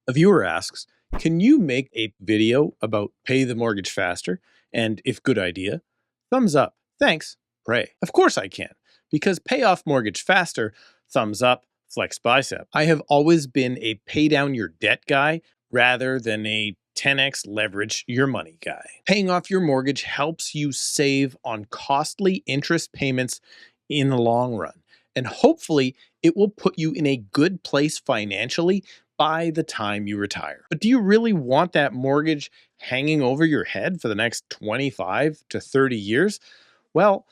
A viewer asks, can you make a video about pay the mortgage faster? And if good idea, thumbs up. Thanks, pray. Of course I can, because pay off mortgage faster, thumbs up, flex bicep. I have always been a pay down your debt guy rather than a 10x leverage your money guy. Paying off your mortgage helps you save on costly interest payments in the long run. And hopefully it will put you in a good place financially by the time you retire. But do you really want that mortgage hanging over your head for the next 25 to 30 years? Well,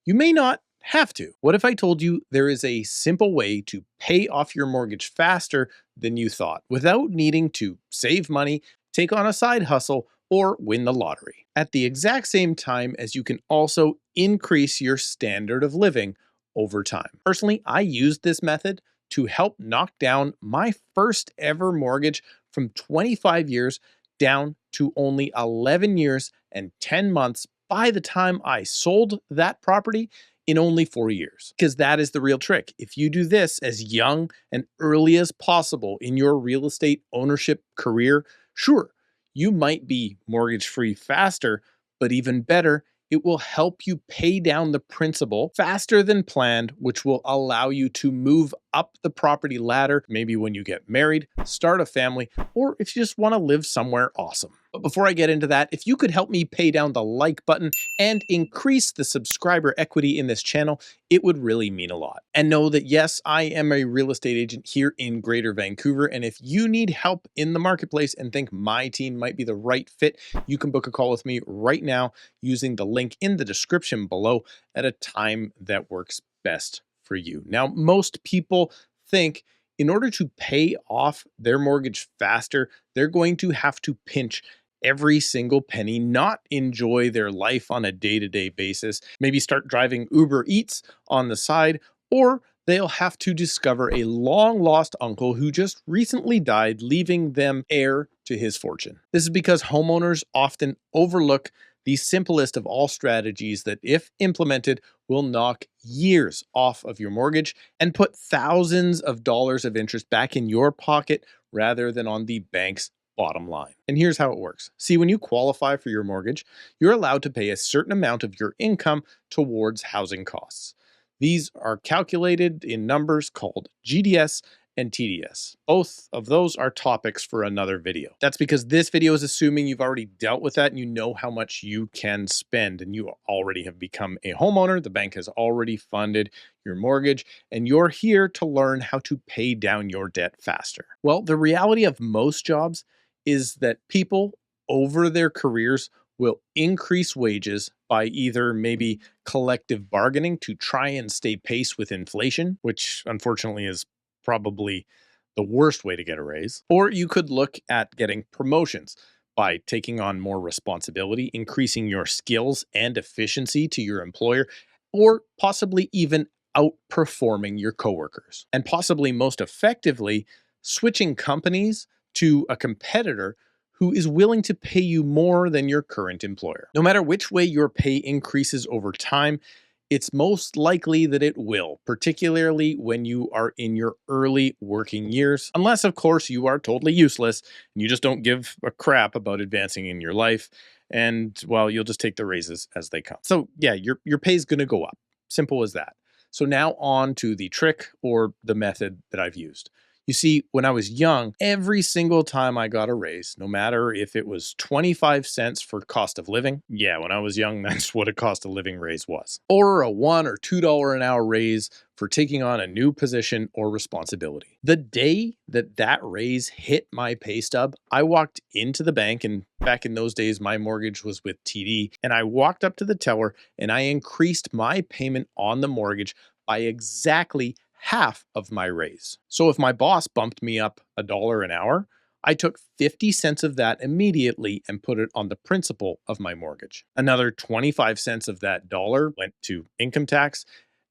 you may not have to. What if I told you there is a simple way to pay off your mortgage faster than you thought without needing to save money, take on a side hustle, or win the lottery at the exact same time as you can also increase your standard of living over time? Personally, I used this method to help knock down my first ever mortgage from 25 years down to only 11 years and 10 months by the time I sold that property in only 4 years. Because that is the real trick. If you do this as young and early as possible in your real estate ownership career, sure, you might be mortgage free faster, but even better, it will help you pay down the principal faster than planned, which will allow you to move up the property ladder, maybe when you get married, start a family, or if you just want to live somewhere awesome. But before I get into that, if you could help me pay down the like button and increase the subscriber equity in this channel, it would really mean a lot. And know that yes, I am a real estate agent here in Greater Vancouver, and if you need help in the marketplace and think my team might be the right fit, you can book a call with me right now using the link in the description below at a time that works best for you. Now, most people think in order to pay off their mortgage faster, they're going to have to pinch every single penny, not enjoy their life on a day-to-day basis, maybe start driving Uber Eats on the side, or they'll have to discover a long-lost uncle who just recently died, leaving them heir to his fortune. This is because homeowners often overlook the simplest of all strategies that, if implemented, will knock years off of your mortgage and put thousands of dollars of interest back in your pocket rather than on the bank's bottom line. And here's how it works. See, when you qualify for your mortgage, you're allowed to pay a certain amount of your income towards housing costs. These are calculated in numbers called GDS and TDS. Both of those are topics for another video. That's because this video is assuming you've already dealt with that and you know how much you can spend, and you already have become a homeowner. The bank has already funded your mortgage, and you're here to learn how to pay down your debt faster. Well, the reality of most jobs is that people over their careers will increase wages by either maybe collective bargaining to try and stay pace with inflation, which unfortunately is probably the worst way to get a raise. Or you could look at getting promotions by taking on more responsibility, increasing your skills and efficiency to your employer, or possibly even outperforming your coworkers. And possibly most effectively, switching companies to a competitor who is willing to pay you more than your current employer. No matter which way your pay increases over time, it's most likely that it will, particularly when you are in your early working years, unless of course you are totally useless and you just don't give a crap about advancing in your life, and well, you'll just take the raises as they come. So yeah, your pay is going to go up. Simple as that. So now on to the trick or the method that I've used. You see, when I was young, every single time I got a raise, no matter if it was 25 cents for cost of living, yeah, when I was young, that's what a cost of living raise was, or a $1 or $2 an hour raise for taking on a new position or responsibility. The day that that raise hit my pay stub, I walked into the bank, and back in those days, my mortgage was with TD, and I walked up to the teller and I increased my payment on the mortgage by exactly half of my raise. So if my boss bumped me up $1 an hour, I took 50 cents of that immediately and put it on the principal of my mortgage. Another 25 cents of that dollar went to income tax.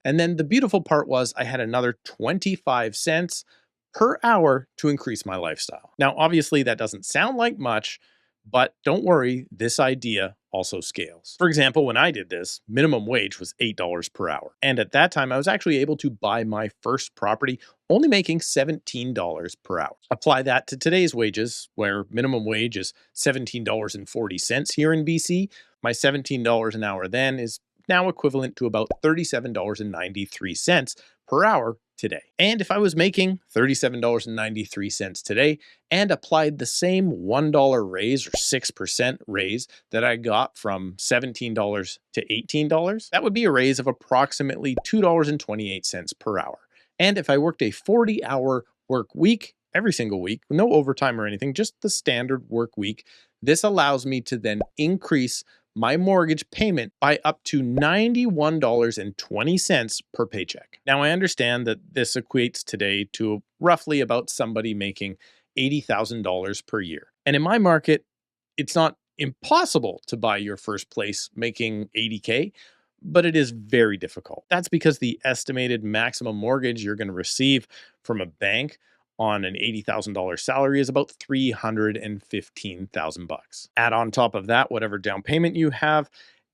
And then the beautiful part was I had another 25 cents per hour to increase my lifestyle. Now, obviously that doesn't sound like much, But don't worry, this idea also scales. For example, when I did this, minimum wage was $8 per hour. And at that time, I was actually able to buy my first property only making $17 per hour. Apply that to today's wages, where minimum wage is $17.40 here in BC. My $17 an hour then is now equivalent to about $37.93 per hour today. And if I was making $37.93 today and applied the same $1 raise or 6% raise that I got from $17 to $18, that would be a raise of approximately $2.28 per hour. And if I worked a 40-hour work week every single week, no overtime or anything, just the standard work week, this allows me to then increase my mortgage payment by up to $91.20 per paycheck. Now, I understand that this equates today to roughly about somebody making $80,000 per year. And in my market, it's not impossible to buy your first place making $80K, but it is very difficult. That's because the estimated maximum mortgage you're going to receive from a bank on an $80,000 salary is about $315,000. Add on top of that whatever down payment you have,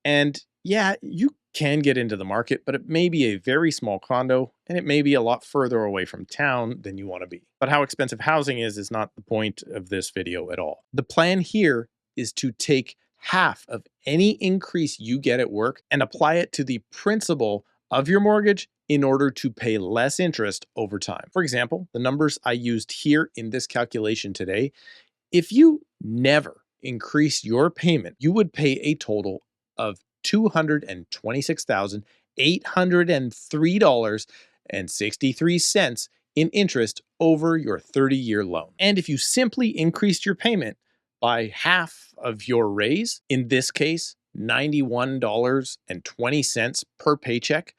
and yeah, you can get into the market, but it may be a very small condo and it may be a lot further away from town than you want to be. But how expensive housing is not the point of this video at all. The plan here is to take half of any increase you get at work and apply it to the principal of your mortgage in order to pay less interest over time. For example, the numbers I used here in this calculation today, if you never increase your payment, you would pay a total of $226,803.63 in interest over your 30-year loan. And if you simply increased your payment by half of your raise, in this case, $91.20 per paycheck,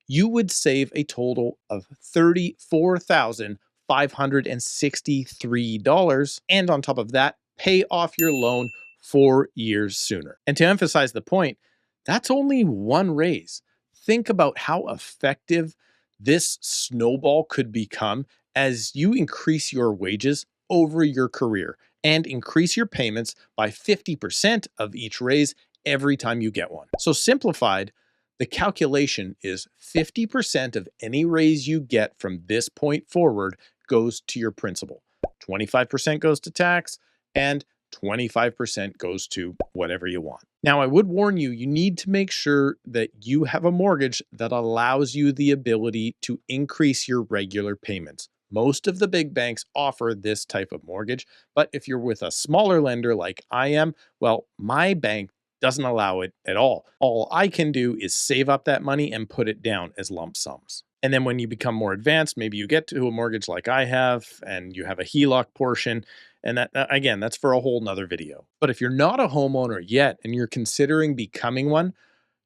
you would save a total of $34,563. And on top of that, pay off your loan 4 years sooner. And to emphasize the point, that's only one raise. Think about how effective this snowball could become as you increase your wages over your career and increase your payments by 50% of each raise every time you get one. So simplified, the calculation is 50% of any raise you get from this point forward goes to your principal. 25% goes to tax, and 25% goes to whatever you want. Now, I would warn you, you need to make sure that you have a mortgage that allows you the ability to increase your regular payments. Most of the big banks offer this type of mortgage, but if you're with a smaller lender like I am, well, my bank doesn't allow it at all. All I can do is save up that money and put it down as lump sums. And then when you become more advanced, maybe you get to a mortgage like I have and you have a HELOC portion. And that, again, that's for a whole nother video. But if you're not a homeowner yet and you're considering becoming one,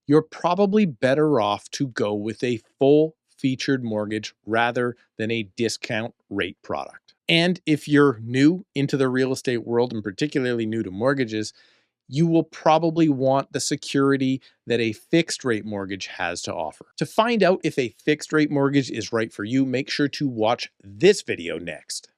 you're probably better off to go with a full featured mortgage rather than a discount rate product. And if you're new into the real estate world and particularly new to mortgages, you will probably want the security that a fixed rate mortgage has to offer. To find out if a fixed rate mortgage is right for you, make sure to watch this video next.